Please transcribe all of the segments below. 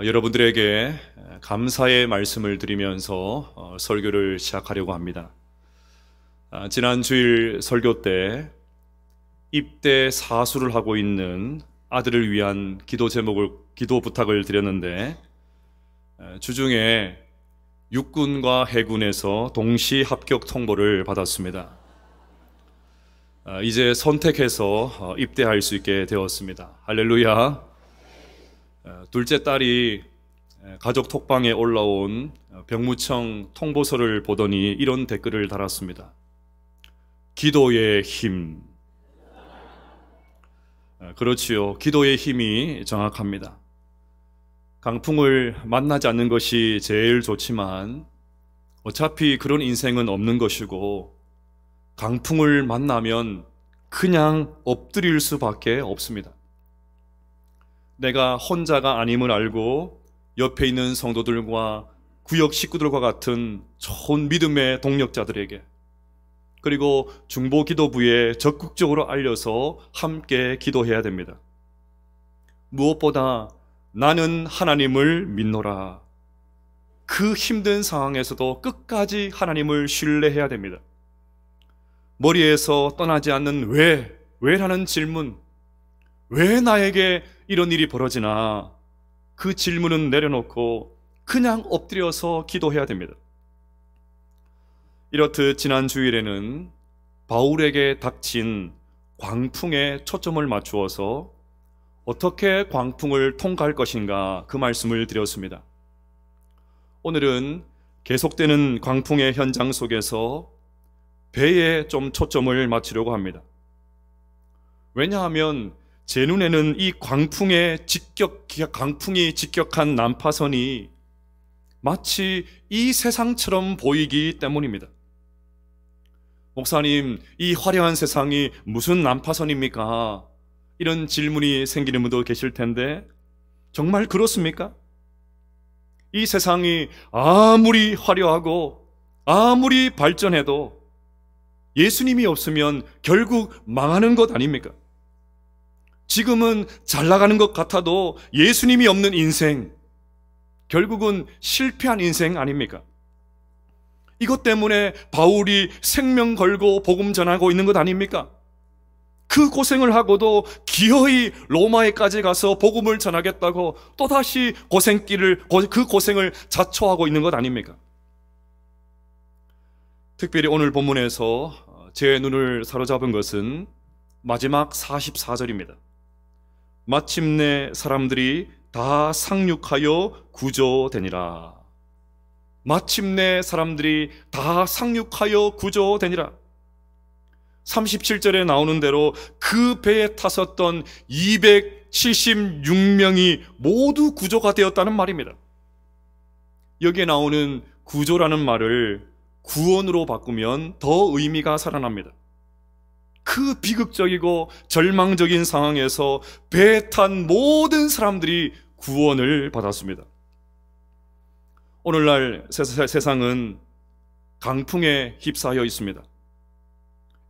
여러분들에게 감사의 말씀을 드리면서 설교를 시작하려고 합니다. 지난 주일 설교 때 입대 사수를 하고 있는 아들을 위한 기도 부탁을 드렸는데, 주중에 육군과 해군에서 동시 합격 통보를 받았습니다. 이제 선택해서 입대할 수 있게 되었습니다. 할렐루야. 둘째 딸이 가족 톡방에 올라온 병무청 통보서를 보더니 이런 댓글을 달았습니다. 기도의 힘. 그렇지요. 기도의 힘이 정확합니다. 강풍을 만나지 않는 것이 제일 좋지만 어차피 그런 인생은 없는 것이고, 강풍을 만나면 그냥 엎드릴 수밖에 없습니다. 내가 혼자가 아님을 알고 옆에 있는 성도들과 구역 식구들과 같은 좋은 믿음의 동력자들에게, 그리고 중보기도부에 적극적으로 알려서 함께 기도해야 됩니다. 무엇보다 나는 하나님을 믿노라. 그 힘든 상황에서도 끝까지 하나님을 신뢰해야 됩니다. 머리에서 떠나지 않는 왜라는 질문, 왜 나에게 이런 일이 벌어지나, 그 질문은 내려놓고 그냥 엎드려서 기도해야 됩니다. 이렇듯 지난 주일에는 바울에게 닥친 광풍에 초점을 맞추어서 어떻게 광풍을 통과할 것인가, 그 말씀을 드렸습니다. 오늘은 계속되는 광풍의 현장 속에서 배에 좀 초점을 맞추려고 합니다. 왜냐하면 제 눈에는 이 강풍이 직격한 난파선이 마치 이 세상처럼 보이기 때문입니다. 목사님, 이 화려한 세상이 무슨 난파선입니까? 이런 질문이 생기는 분도 계실 텐데, 정말 그렇습니까? 이 세상이 아무리 화려하고 아무리 발전해도 예수님이 없으면 결국 망하는 것 아닙니까? 지금은 잘 나가는 것 같아도 예수님이 없는 인생, 결국은 실패한 인생 아닙니까? 이것 때문에 바울이 생명 걸고 복음 전하고 있는 것 아닙니까? 그 고생을 하고도 기어이 로마에까지 가서 복음을 전하겠다고 또다시 그 고생을 자초하고 있는 것 아닙니까? 특별히 오늘 본문에서 제 눈을 사로잡은 것은 마지막 44절입니다. 마침내 사람들이 다 상륙하여 구조되니라. 마침내 사람들이 다 상륙하여 구조되니라. 37절에 나오는 대로 그 배에 탔었던 276명이 모두 구조가 되었다는 말입니다. 여기에 나오는 구조라는 말을 구원으로 바꾸면 더 의미가 살아납니다. 그 비극적이고 절망적인 상황에서 배에 탄 모든 사람들이 구원을 받았습니다. 오늘날 세상은 강풍에 휩싸여 있습니다.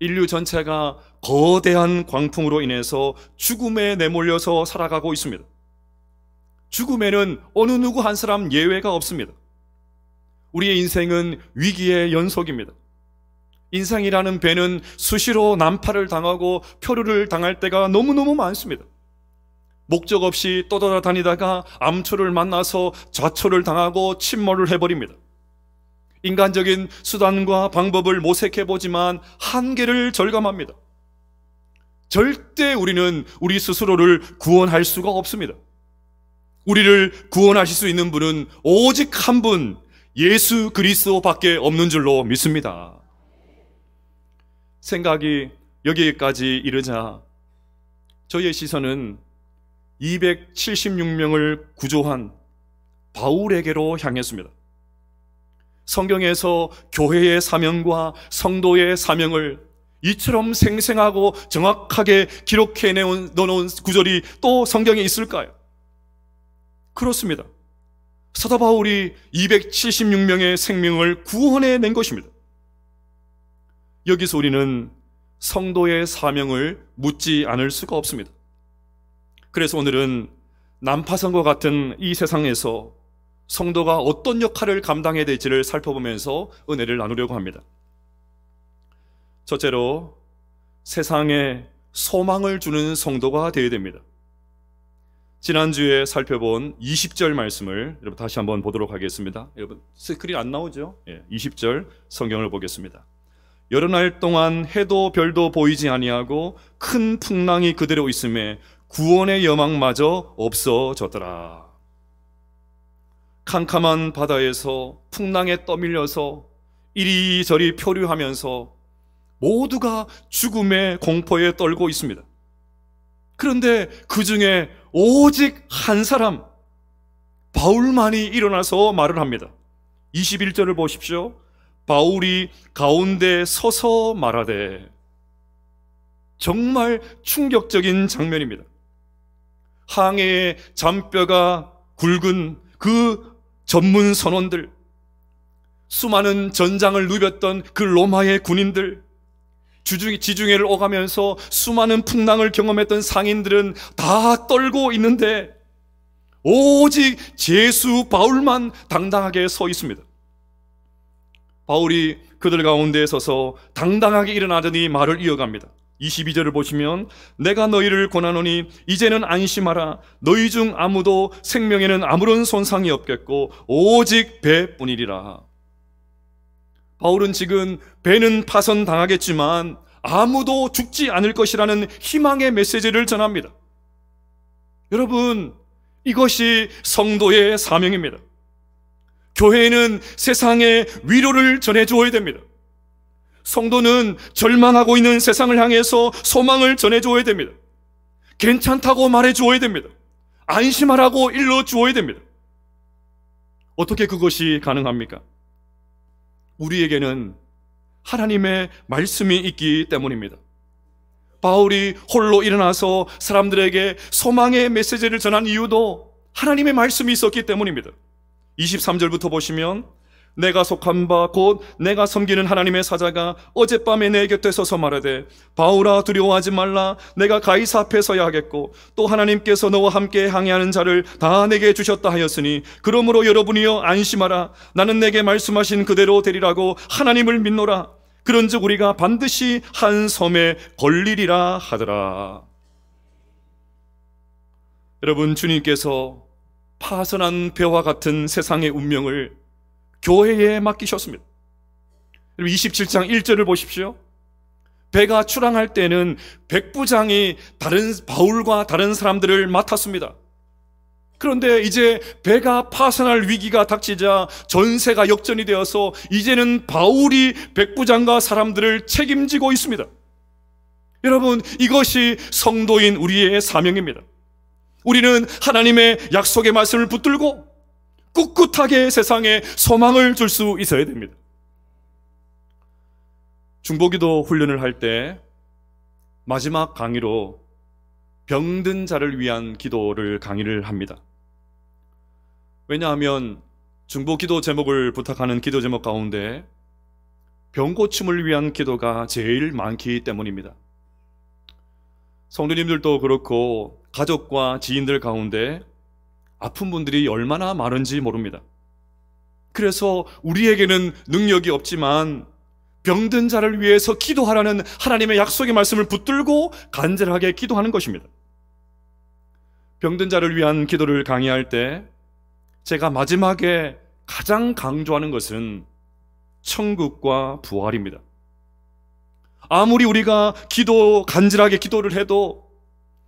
인류 전체가 거대한 광풍으로 인해서 죽음에 내몰려서 살아가고 있습니다. 죽음에는 어느 누구 한 사람 예외가 없습니다. 우리의 인생은 위기의 연속입니다. 인생이라는 배는 수시로 난파를 당하고 표류를 당할 때가 너무너무 많습니다. 목적 없이 떠돌아다니다가 암초를 만나서 좌초를 당하고 침몰을 해버립니다. 인간적인 수단과 방법을 모색해보지만 한계를 절감합니다. 절대 우리는 우리 스스로를 구원할 수가 없습니다. 우리를 구원하실 수 있는 분은 오직 한 분, 예수 그리스도밖에 없는 줄로 믿습니다. 생각이 여기까지 이르자 저희의 시선은 276명을 구조한 바울에게로 향했습니다. 성경에서 교회의 사명과 성도의 사명을 이처럼 생생하고 정확하게 기록해 넣어놓은 구절이 또 성경에 있을까요? 그렇습니다. 사도 바울이 276명의 생명을 구원해낸 것입니다. 여기서 우리는 성도의 사명을 묻지 않을 수가 없습니다. 그래서 오늘은 난파선과 같은 이 세상에서 성도가 어떤 역할을 감당해야 될지를 살펴보면서 은혜를 나누려고 합니다. 첫째로 세상에 소망을 주는 성도가 되어야 됩니다. 지난주에 살펴본 20절 말씀을 여러분 다시 한번 보도록 하겠습니다. 여러분 스크린 안 나오죠? 20절 성경을 보겠습니다. 여러 날 동안 해도 별도 보이지 아니하고 큰 풍랑이 그대로 있음에 구원의 여망마저 없어졌더라. 캄캄한 바다에서 풍랑에 떠밀려서 이리저리 표류하면서 모두가 죽음의 공포에 떨고 있습니다. 그런데 그 중에 오직 한 사람, 바울만이 일어나서 말을 합니다. 21절을 보십시오. 바울이 가운데 서서 말하되. 정말 충격적인 장면입니다. 항해의 잔뼈가 굵은 그 전문 선원들, 수많은 전장을 누볐던 그 로마의 군인들, 지중해를 오가면서 수많은 풍랑을 경험했던 상인들은 다 떨고 있는데 오직 제수 바울만 당당하게 서 있습니다. 바울이 그들 가운데 서서 당당하게 일어나더니 말을 이어갑니다. 22절을 보시면 내가 너희를 권하노니 이제는 안심하라. 너희 중 아무도 생명에는 아무런 손상이 없겠고 오직 배뿐이리라. 바울은 지금 배는 파손당하겠지만 아무도 죽지 않을 것이라는 희망의 메시지를 전합니다. 여러분, 이것이 성도의 사명입니다. 교회는 세상에 위로를 전해주어야 됩니다. 성도는 절망하고 있는 세상을 향해서 소망을 전해주어야 됩니다. 괜찮다고 말해주어야 됩니다. 안심하라고 일러주어야 됩니다. 어떻게 그것이 가능합니까? 우리에게는 하나님의 말씀이 있기 때문입니다. 바울이 홀로 일어나서 사람들에게 소망의 메시지를 전한 이유도 하나님의 말씀이 있었기 때문입니다. 23절부터 보시면 내가 속한 바 곧 내가 섬기는 하나님의 사자가 어젯밤에 내 곁에 서서 말하되 바울아 두려워하지 말라. 내가 가이사 앞에 서야 하겠고 또 하나님께서 너와 함께 항해하는 자를 다 내게 주셨다 하였으니 그러므로 여러분이여 안심하라. 나는 내게 말씀하신 그대로 되리라고 하나님을 믿노라. 그런즉 우리가 반드시 한 섬에 걸리리라 하더라. 여러분, 주님께서 파선한 배와 같은 세상의 운명을 교회에 맡기셨습니다. 27장 1절을 보십시오. 배가 출항할 때는 백부장이 바울과 다른 사람들을 맡았습니다. 그런데 이제 배가 파선할 위기가 닥치자 전세가 역전이 되어서 이제는 바울이 백부장과 사람들을 책임지고 있습니다. 여러분, 이것이 성도인 우리의 사명입니다. 우리는 하나님의 약속의 말씀을 붙들고 꿋꿋하게 세상에 소망을 줄 수 있어야 됩니다. 중보기도 훈련을 할 때 마지막 강의로 병든 자를 위한 기도를 강의를 합니다. 왜냐하면 중보기도 제목을 부탁하는 기도 제목 가운데 병고침을 위한 기도가 제일 많기 때문입니다. 성도님들도 그렇고 가족과 지인들 가운데 아픈 분들이 얼마나 많은지 모릅니다. 그래서 우리에게는 능력이 없지만 병든 자를 위해서 기도하라는 하나님의 약속의 말씀을 붙들고 간절하게 기도하는 것입니다. 병든 자를 위한 기도를 강의할 때 제가 마지막에 가장 강조하는 것은 천국과 부활입니다. 아무리 우리가 간절하게 기도를 해도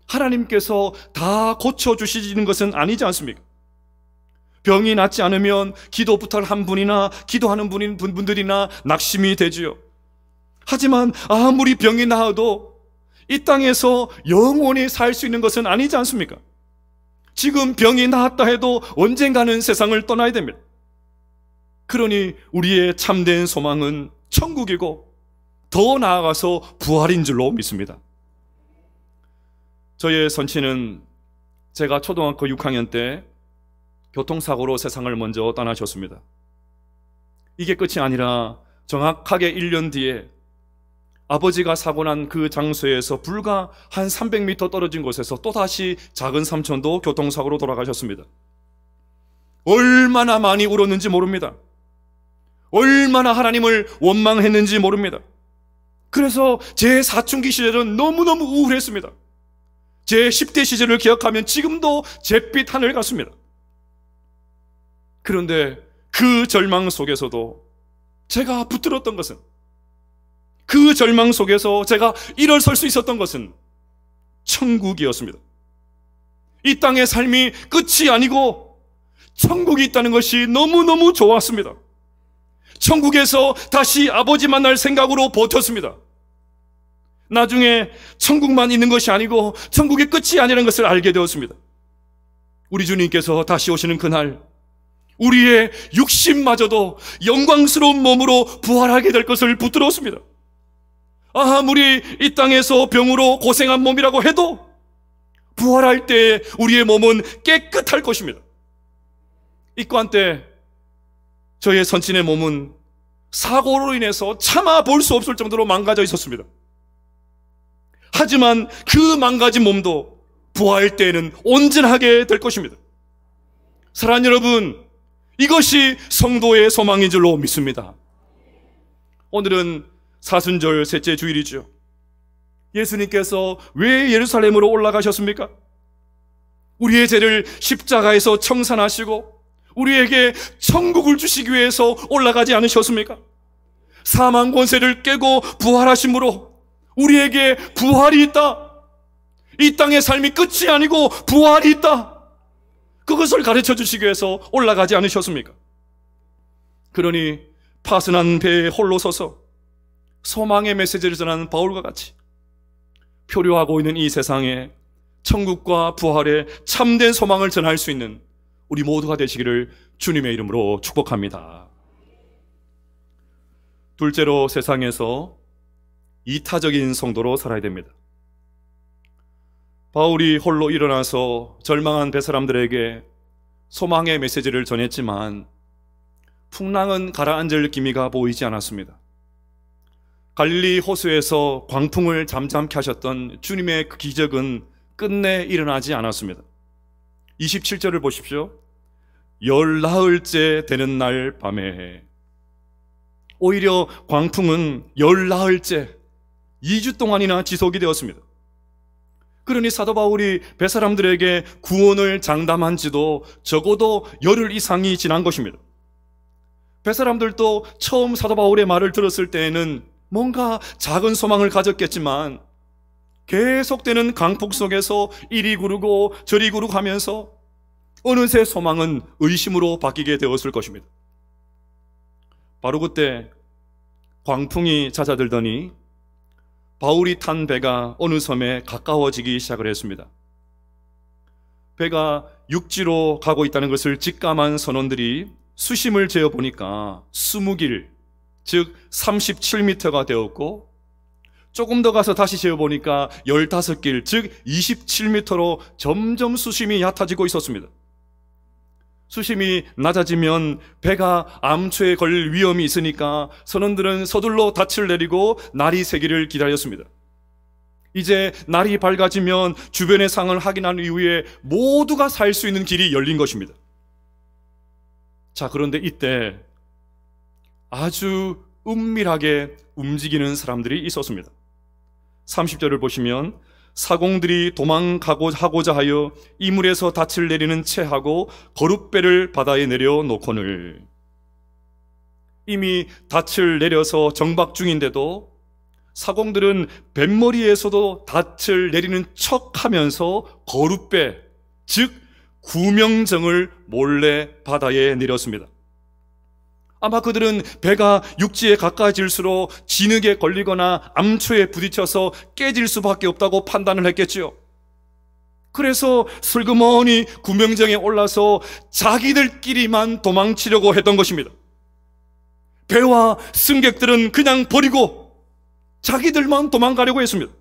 하나님께서 다 고쳐주시는 것은 아니지 않습니까? 병이 낫지 않으면 기도부터 한 분이나 기도하는 분들이나 낙심이 되지요. 하지만 아무리 병이 나아도 이 땅에서 영원히 살 수 있는 것은 아니지 않습니까? 지금 병이 나았다 해도 언젠가는 세상을 떠나야 됩니다. 그러니 우리의 참된 소망은 천국이고 더 나아가서 부활인 줄로 믿습니다. 저의 선친은 제가 초등학교 6학년 때 교통사고로 세상을 먼저 떠나셨습니다. 이게 끝이 아니라 정확하게 1년 뒤에 아버지가 사고 난 그 장소에서 불과 한 300m 떨어진 곳에서 또다시 작은 삼촌도 교통사고로 돌아가셨습니다. 얼마나 많이 울었는지 모릅니다. 얼마나 하나님을 원망했는지 모릅니다. 그래서 제 사춘기 시절은 너무너무 우울했습니다. 제 10대 시절을 기억하면 지금도 잿빛 하늘 같습니다. 그런데 그 절망 속에서도 제가 붙들었던 것은, 그 절망 속에서 제가 일어설 수 있었던 것은 천국이었습니다. 이 땅의 삶이 끝이 아니고 천국이 있다는 것이 너무너무 좋았습니다. 천국에서 다시 아버지 만날 생각으로 버텼습니다. 나중에 천국만 있는 것이 아니고 천국의 끝이 아니라는 것을 알게 되었습니다. 우리 주님께서 다시 오시는 그날, 우리의 육신마저도 영광스러운 몸으로 부활하게 될 것을 붙들었습니다. 아무리 이 땅에서 병으로 고생한 몸이라고 해도 부활할 때 우리의 몸은 깨끗할 것입니다. 입관 때 저의 선친의 몸은 사고로 인해서 차마 볼 수 없을 정도로 망가져 있었습니다. 하지만 그 망가진 몸도 부활 때에는 온전하게 될 것입니다. 사랑하는 여러분, 이것이 성도의 소망인 줄로 믿습니다. 오늘은 사순절 셋째 주일이죠. 예수님께서 왜 예루살렘으로 올라가셨습니까? 우리의 죄를 십자가에서 청산하시고 우리에게 천국을 주시기 위해서 올라가지 않으셨습니까? 사망 권세를 깨고 부활하심으로 우리에게 부활이 있다. 이 땅의 삶이 끝이 아니고 부활이 있다. 그것을 가르쳐 주시기 위해서 올라가지 않으셨습니까? 그러니 파선한 배에 홀로 서서 소망의 메시지를 전하는 바울과 같이 표류하고 있는 이 세상에 천국과 부활의 참된 소망을 전할 수 있는 우리 모두가 되시기를 주님의 이름으로 축복합니다. 둘째로, 세상에서 이타적인 성도로 살아야 됩니다. 바울이 홀로 일어나서 절망한 배사람들에게 소망의 메시지를 전했지만 풍랑은 가라앉을 기미가 보이지 않았습니다. 갈릴리 호수에서 광풍을 잠잠케 하셨던 주님의 그 기적은 끝내 일어나지 않았습니다. 27절을 보십시오. 열나흘째 되는 날 밤에, 오히려 광풍은 열나흘째 2주 동안이나 지속이 되었습니다. 그러니 사도 바울이 배사람들에게 구원을 장담한 지도 적어도 열흘 이상이 지난 것입니다. 배사람들도 처음 사도 바울의 말을 들었을 때에는 뭔가 작은 소망을 가졌겠지만 계속되는 강풍 속에서 이리 구르고 저리 구르고 하면서 어느새 소망은 의심으로 바뀌게 되었을 것입니다. 바로 그때 광풍이 잦아들더니 바울이 탄 배가 어느 섬에 가까워지기 시작을 했습니다. 배가 육지로 가고 있다는 것을 직감한 선원들이 수심을 재어보니까 20길, 즉 37m가 되었고, 조금 더 가서 다시 재어보니까 15길, 즉 27m로 점점 수심이 얕아지고 있었습니다. 수심이 낮아지면 배가 암초에 걸릴 위험이 있으니까 선원들은 서둘러 닻을 내리고 날이 새기를 기다렸습니다. 이제 날이 밝아지면 주변의 상황을 확인한 이후에 모두가 살 수 있는 길이 열린 것입니다. 자, 그런데 이때 아주 은밀하게 움직이는 사람들이 있었습니다. 30절을 보시면 사공들이 도망가고자 하여 이물에서 닻을 내리는 채하고 거룻배를 바다에 내려놓거늘. 이미 닻을 내려서 정박 중인데도 사공들은 뱃머리에서도 닻을 내리는 척하면서 거룻배, 즉 구명정을 몰래 바다에 내렸습니다. 아마 그들은 배가 육지에 가까워질수록 진흙에 걸리거나 암초에 부딪혀서 깨질 수밖에 없다고 판단을 했겠지요. 그래서 슬그머니 구명정에 올라서 자기들끼리만 도망치려고 했던 것입니다. 배와 승객들은 그냥 버리고 자기들만 도망가려고 했습니다.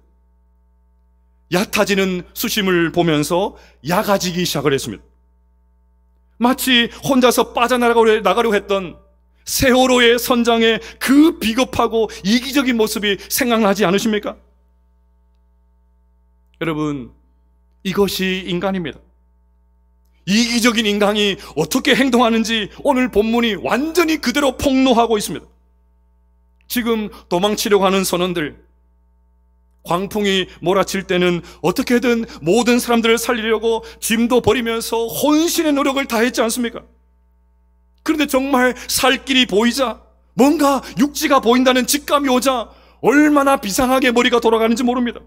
얕아지는 수심을 보면서 야가지기 시작을 했습니다. 마치 혼자서 빠져나가려 했던 세월호의 선장의 그 비겁하고 이기적인 모습이 생각나지 않으십니까? 여러분, 이것이 인간입니다. 이기적인 인간이 어떻게 행동하는지 오늘 본문이 완전히 그대로 폭로하고 있습니다. 지금 도망치려고 하는 선원들, 광풍이 몰아칠 때는 어떻게든 모든 사람들을 살리려고 짐도 버리면서 혼신의 노력을 다했지 않습니까? 그런데 정말 살 길이 보이자, 뭔가 육지가 보인다는 직감이 오자 얼마나 비상하게 머리가 돌아가는지 모릅니다.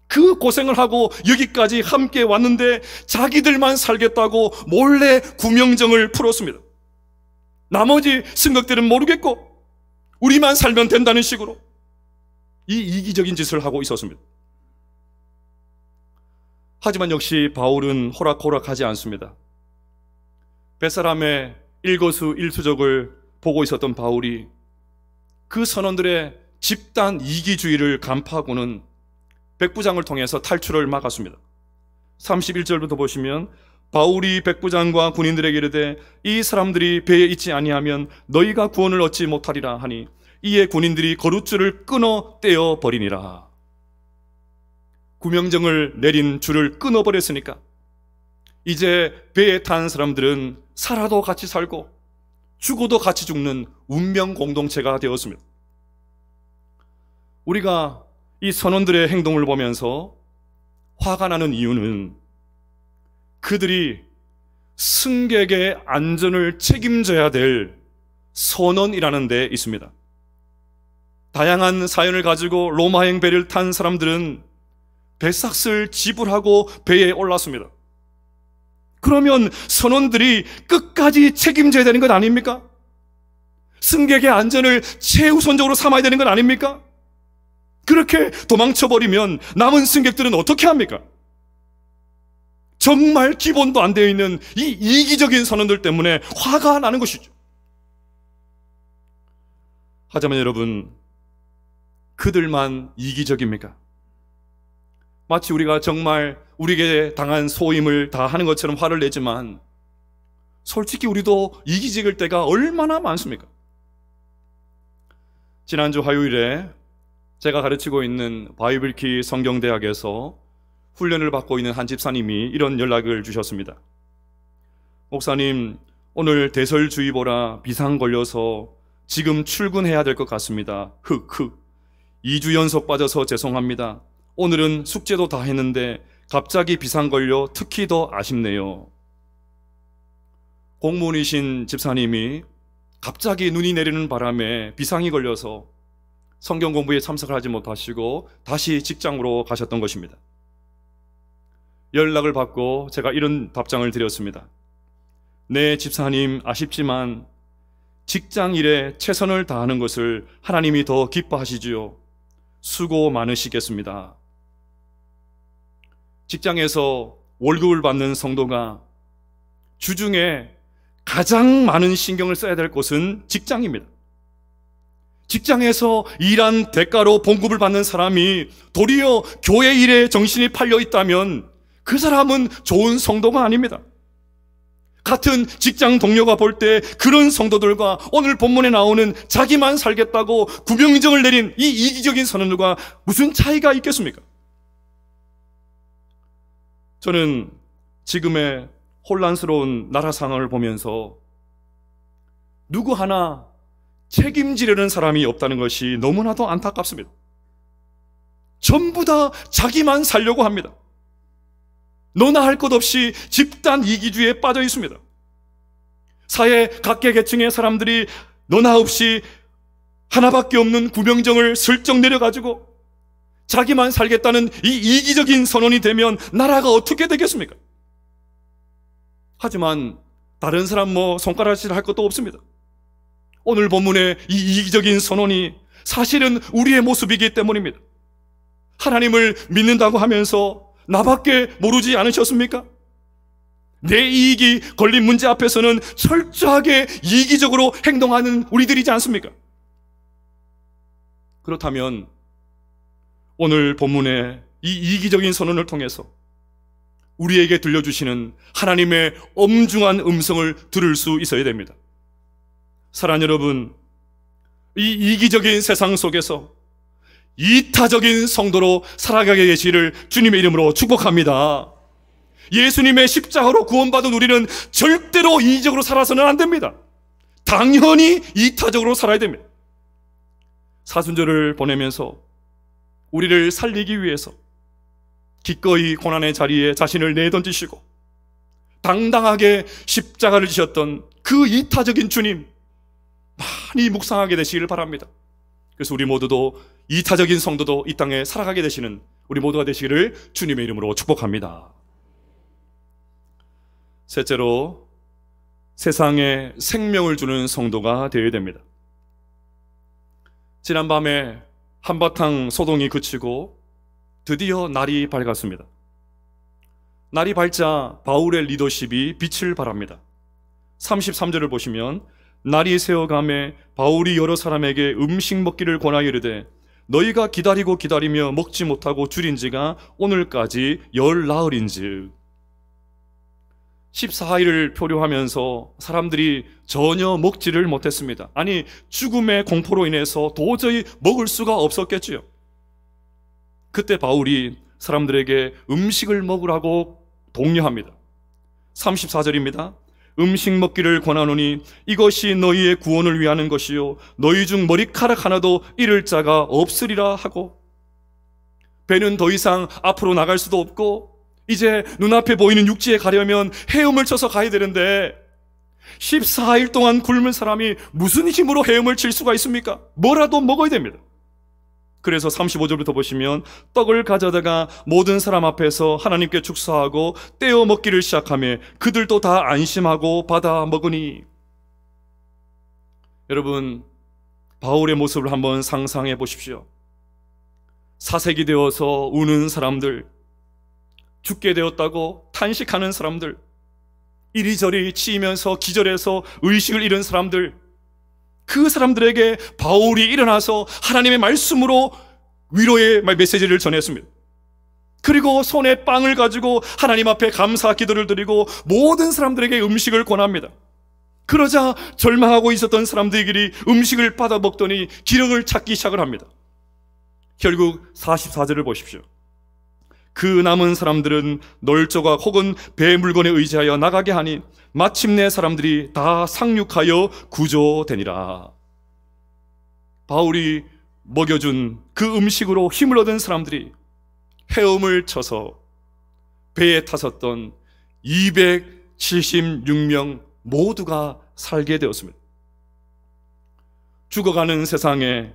그 고생을 하고 여기까지 함께 왔는데 자기들만 살겠다고 몰래 구명정을 풀었습니다. 나머지 승객들은 모르겠고 우리만 살면 된다는 식으로 이 이기적인 짓을 하고 있었습니다. 하지만 역시 바울은 호락호락하지 않습니다. 벳사람의 일거수일투족을 보고 있었던 바울이 그 선원들의 집단 이기주의를 간파하고는 백부장을 통해서 탈출을 막았습니다. 31절부터 보시면 바울이 백부장과 군인들에게 이르되 이 사람들이 배에 있지 아니하면 너희가 구원을 얻지 못하리라 하니 이에 군인들이 거룻줄을 끊어 떼어 버리니라. 구명정을 내린 줄을 끊어버렸으니까 이제 배에 탄 사람들은 살아도 같이 살고 죽어도 같이 죽는 운명 공동체가 되었습니다. 우리가 이 선원들의 행동을 보면서 화가 나는 이유는 그들이 승객의 안전을 책임져야 될 선원이라는 데 있습니다. 다양한 사연을 가지고 로마행 배를 탄 사람들은 배삭을 지불하고 배에 올랐습니다. 그러면 선원들이 끝까지 책임져야 되는 것 아닙니까? 승객의 안전을 최우선적으로 삼아야 되는 것 아닙니까? 그렇게 도망쳐버리면 남은 승객들은 어떻게 합니까? 정말 기본도 안 되어 있는 이 이기적인 선원들 때문에 화가 나는 것이죠. 하지만 여러분, 그들만 이기적입니까? 마치 우리가 정말 우리에게 당한 소임을 다 하는 것처럼 화를 내지만 솔직히 우리도 이기적일 때가 얼마나 많습니까? 지난주 화요일에 제가 가르치고 있는 바이블키 성경대학에서 훈련을 받고 있는 한 집사님이 이런 연락을 주셨습니다. 목사님, 오늘 대설주의보라 비상 걸려서 지금 출근해야 될 것 같습니다. 2주 연속 빠져서 죄송합니다. 오늘은 숙제도 다 했는데 갑자기 비상 걸려 특히 더 아쉽네요. 공무원이신 집사님이 갑자기 눈이 내리는 바람에 비상이 걸려서 성경 공부에 참석을 하지 못하시고 다시 직장으로 가셨던 것입니다. 연락을 받고 제가 이런 답장을 드렸습니다. 네, 집사님, 아쉽지만 직장 일에 최선을 다하는 것을 하나님이 더 기뻐하시지요. 수고 많으시겠습니다. 직장에서 월급을 받는 성도가 주중에 가장 많은 신경을 써야 될 곳은 직장입니다. 직장에서 일한 대가로 봉급을 받는 사람이 도리어 교회 일에 정신이 팔려 있다면 그 사람은 좋은 성도가 아닙니다. 같은 직장 동료가 볼 때 그런 성도들과 오늘 본문에 나오는 자기만 살겠다고 구명정을 내린 이 이기적인 선원들과 무슨 차이가 있겠습니까? 저는 지금의 혼란스러운 나라 상황을 보면서 누구 하나 책임지려는 사람이 없다는 것이 너무나도 안타깝습니다. 전부 다 자기만 살려고 합니다. 너나 할 것 없이 집단 이기주의에 빠져 있습니다. 사회 각계 계층의 사람들이 너나 없이 하나밖에 없는 구명정을 슬쩍 내려가지고 자기만 살겠다는 이 이기적인 선언이 되면 나라가 어떻게 되겠습니까? 하지만 다른 사람 손가락질 할 것도 없습니다. 오늘 본문의 이 이기적인 선언이 사실은 우리의 모습이기 때문입니다. 하나님을 믿는다고 하면서 나밖에 모르지 않으셨습니까? 내 이익이 걸린 문제 앞에서는 철저하게 이기적으로 행동하는 우리들이지 않습니까? 그렇다면 오늘 본문의 이 이기적인 선언을 통해서 우리에게 들려주시는 하나님의 엄중한 음성을 들을 수 있어야 됩니다. 사랑하는 여러분, 이 이기적인 세상 속에서 이타적인 성도로 살아가게 되시기를 주님의 이름으로 축복합니다. 예수님의 십자가로 구원받은 우리는 절대로 이기적으로 살아서는 안 됩니다. 당연히 이타적으로 살아야 됩니다. 사순절을 보내면서 우리를 살리기 위해서 기꺼이 고난의 자리에 자신을 내던지시고 당당하게 십자가를 지셨던 그 이타적인 주님, 많이 묵상하게 되시기를 바랍니다. 그래서 우리 모두도 이타적인 성도도 이 땅에 살아가게 되시는 우리 모두가 되시기를 주님의 이름으로 축복합니다. 셋째로, 세상에 생명을 주는 성도가 되어야 됩니다. 지난밤에 한바탕 소동이 그치고 드디어 날이 밝았습니다. 날이 밝자 바울의 리더십이 빛을 발합니다. 33절을 보시면 날이 새어가매 바울이 여러 사람에게 음식 먹기를 권하여 이르되 너희가 기다리고 기다리며 먹지 못하고 줄인 지가 오늘까지 열나흘인즉. 14일을 표류하면서 사람들이 전혀 먹지를 못했습니다. 아니, 죽음의 공포로 인해서 도저히 먹을 수가 없었겠지요. 그때 바울이 사람들에게 음식을 먹으라고 독려합니다. 34절입니다. 음식 먹기를 권하노니 이것이 너희의 구원을 위하는 것이요 너희 중 머리카락 하나도 잃을 자가 없으리라 하고, 배는 더 이상 앞으로 나갈 수도 없고 이제 눈앞에 보이는 육지에 가려면 헤엄을 쳐서 가야 되는데 14일 동안 굶은 사람이 무슨 힘으로 헤엄을 칠 수가 있습니까? 뭐라도 먹어야 됩니다. 그래서 35절부터 보시면 떡을 가져다가 모든 사람 앞에서 하나님께 축사하고 떼어 먹기를 시작하며 그들도 다 안심하고 받아 먹으니. 여러분, 바울의 모습을 한번 상상해 보십시오. 사색이 되어서 우는 사람들, 죽게 되었다고 탄식하는 사람들, 이리저리 치이면서 기절해서 의식을 잃은 사람들, 그 사람들에게 바울이 일어나서 하나님의 말씀으로 위로의 메시지를 전했습니다. 그리고 손에 빵을 가지고 하나님 앞에 감사 기도를 드리고 모든 사람들에게 음식을 권합니다. 그러자 절망하고 있었던 사람들끼리 음식을 받아 먹더니 기력을 찾기 시작을 합니다. 결국 44절을 보십시오. 그 남은 사람들은 널조각 혹은 배 물건에 의지하여 나가게 하니 마침내 사람들이 다 상륙하여 구조되니라. 바울이 먹여준 그 음식으로 힘을 얻은 사람들이 헤엄을 쳐서 배에 타섰던 276명 모두가 살게 되었습니다. 죽어가는 세상에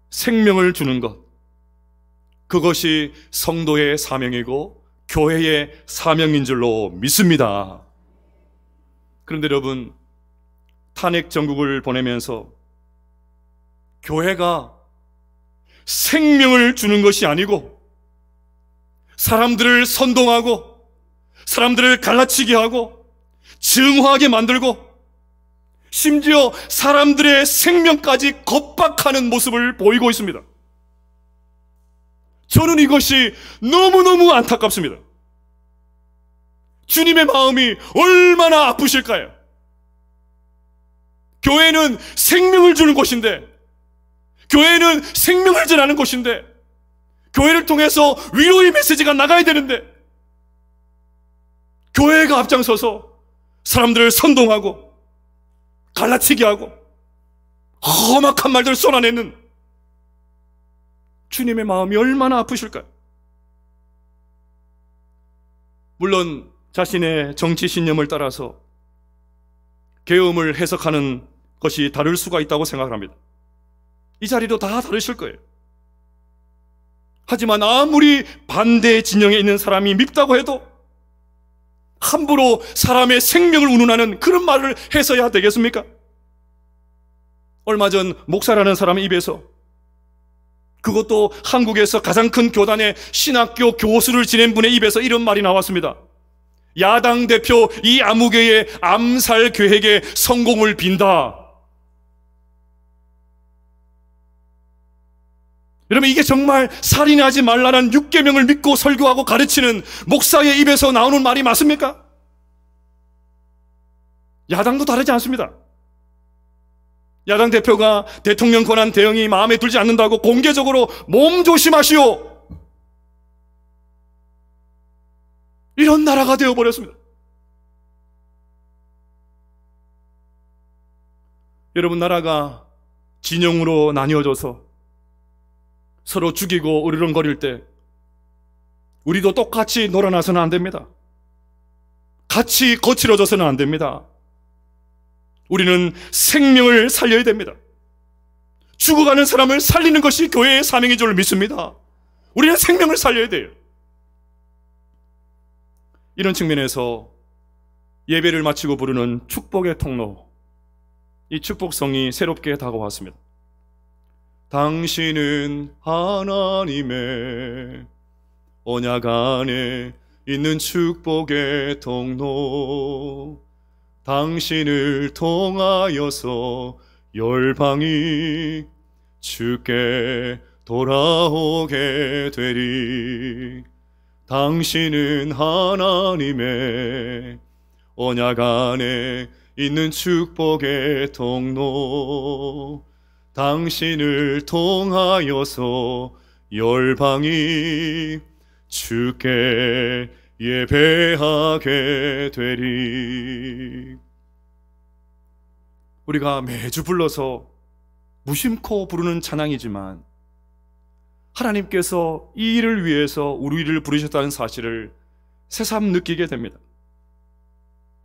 생명을 주는 것, 그것이 성도의 사명이고 교회의 사명인 줄로 믿습니다. 그런데 여러분, 탄핵 정국을 보내면서 교회가 생명을 주는 것이 아니고 사람들을 선동하고 사람들을 갈라치게 하고 증오하게 만들고 심지어 사람들의 생명까지 겁박하는 모습을 보이고 있습니다. 저는 이것이 너무너무 안타깝습니다. 주님의 마음이 얼마나 아프실까요? 교회는 생명을 주는 곳인데, 교회는 생명을 전하는 곳인데, 교회를 통해서 위로의 메시지가 나가야 되는데, 교회가 앞장서서 사람들을 선동하고 갈라치게 하고 험악한 말들을 쏟아내는 주님의 마음이 얼마나 아프실까요? 물론 자신의 정치 신념을 따라서 계엄을 해석하는 것이 다를 수가 있다고 생각을 합니다. 이 자리도 다 다르실 거예요. 하지만 아무리 반대 진영에 있는 사람이 밉다고 해도 함부로 사람의 생명을 운운하는 그런 말을 해서야 되겠습니까? 얼마 전 목사라는 사람의 입에서, 그것도 한국에서 가장 큰 교단의 신학교 교수를 지낸 분의 입에서 이런 말이 나왔습니다. 야당 대표 이 아무개의 암살 계획에 성공을 빈다. 여러분, 이게 정말 살인하지 말라는 6계명을 믿고 설교하고 가르치는 목사의 입에서 나오는 말이 맞습니까? 야당도 다르지 않습니다. 야당 대표가 대통령 권한 대응이 마음에 들지 않는다고 공개적으로 몸조심하시오, 이런 나라가 되어버렸습니다. 여러분, 나라가 진영으로 나뉘어져서 서로 죽이고 으르렁거릴 때 우리도 똑같이 놀아나서는 안 됩니다. 같이 거칠어져서는 안 됩니다. 우리는 생명을 살려야 됩니다. 죽어가는 사람을 살리는 것이 교회의 사명인 줄 믿습니다. 우리는 생명을 살려야 돼요. 이런 측면에서 예배를 마치고 부르는 축복의 통로, 이 축복성이 새롭게 다가왔습니다. 당신은 하나님의 언약 안에 있는 축복의 통로, 당신을 통하여서 열방이 주께 돌아오게 되리. 당신은 하나님의 언약 안에 있는 축복의 통로, 당신을 통하여서 열방이 주께 예배하게 되리. 우리가 매주 불러서 무심코 부르는 찬양이지만 하나님께서 이 일을 위해서 우리를 부르셨다는 사실을 새삼 느끼게 됩니다.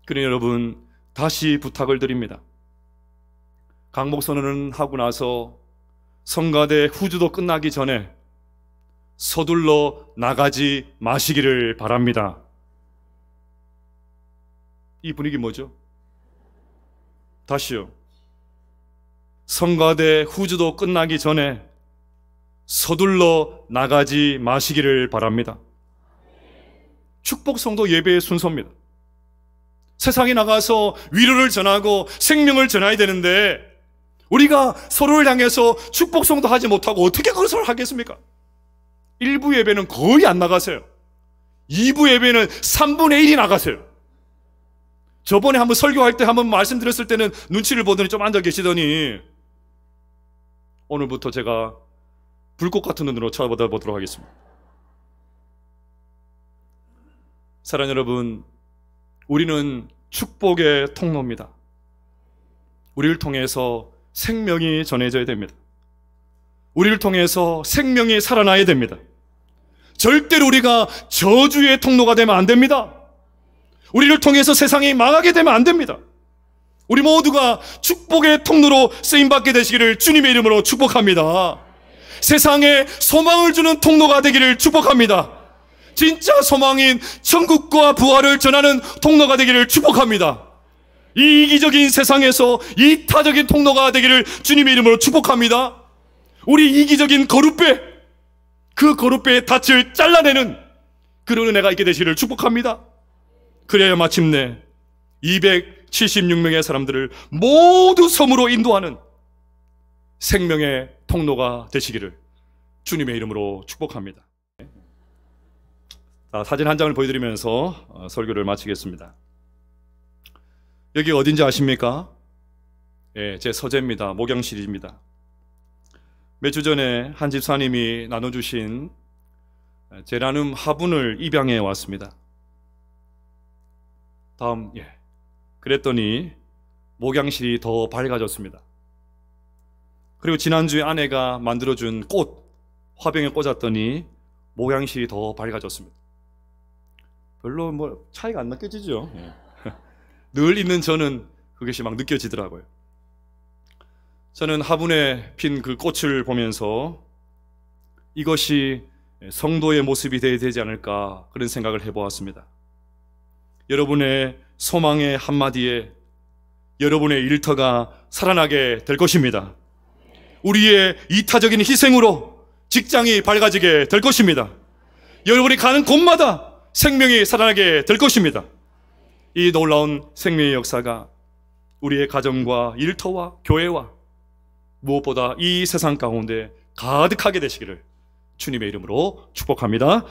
그러니 여러분, 다시 부탁을 드립니다. 강목선언은 하고 나서 성가대 후주도 끝나기 전에 서둘러 나가지 마시기를 바랍니다. 이 분위기 뭐죠? 다시요. 성가대 후주도 끝나기 전에 서둘러 나가지 마시기를 바랍니다. 축복성도 예배의 순서입니다. 세상에 나가서 위로를 전하고 생명을 전해야 되는데 우리가 서로를 향해서 축복성도 하지 못하고 어떻게 그것을 하겠습니까? 1부 예배는 거의 안 나가세요. 2부 예배는 3분의 1이 나가세요. 저번에 한번 설교할 때 한번 말씀드렸을 때는 눈치를 보더니 좀 앉아 계시더니 오늘부터 제가 불꽃 같은 눈으로 쳐다보도록 하겠습니다. 사랑하는 여러분, 우리는 축복의 통로입니다. 우리를 통해서 생명이 전해져야 됩니다. 우리를 통해서 생명이 살아나야 됩니다. 절대로 우리가 저주의 통로가 되면 안 됩니다. 우리를 통해서 세상이 망하게 되면 안 됩니다. 우리 모두가 축복의 통로로 쓰임받게 되시기를 주님의 이름으로 축복합니다. 세상에 소망을 주는 통로가 되기를 축복합니다. 진짜 소망인 천국과 부활을 전하는 통로가 되기를 축복합니다. 이 이기적인 세상에서 이타적인 통로가 되기를 주님의 이름으로 축복합니다. 우리 이기적인 거룻배, 그 거룻배의 닻을 잘라내는 그런 은혜가 있게 되시기를 축복합니다. 그래야 마침내 276명의 사람들을 모두 섬으로 인도하는 생명의 통로가 되시기를 주님의 이름으로 축복합니다. 자, 사진 한 장을 보여드리면서 설교를 마치겠습니다. 여기 어딘지 아십니까? 예, 제 서재입니다. 목양실입니다. 몇 주 전에 한 집사님이 나눠주신 제라늄 화분을 입양해 왔습니다. 다음, 그랬더니 목양실이 더 밝아졌습니다. 그리고 지난주에 아내가 만들어준 꽃 화병에 꽂았더니 목양실이 더 밝아졌습니다. 별로 뭐 차이가 안 느껴지죠? 늘 있는 저는 그것이 막 느껴지더라고요. 저는 화분에 핀 그 꽃을 보면서 이것이 성도의 모습이 되어야 되지 않을까 그런 생각을 해보았습니다. 여러분의 소망의 한마디에 여러분의 일터가 살아나게 될 것입니다. 우리의 이타적인 희생으로 직장이 밝아지게 될 것입니다. 여러분이 가는 곳마다 생명이 살아나게 될 것입니다. 이 놀라운 생명의 역사가 우리의 가정과 일터와 교회와 무엇보다 이 세상 가운데 가득하게 되시기를 주님의 이름으로 축복합니다.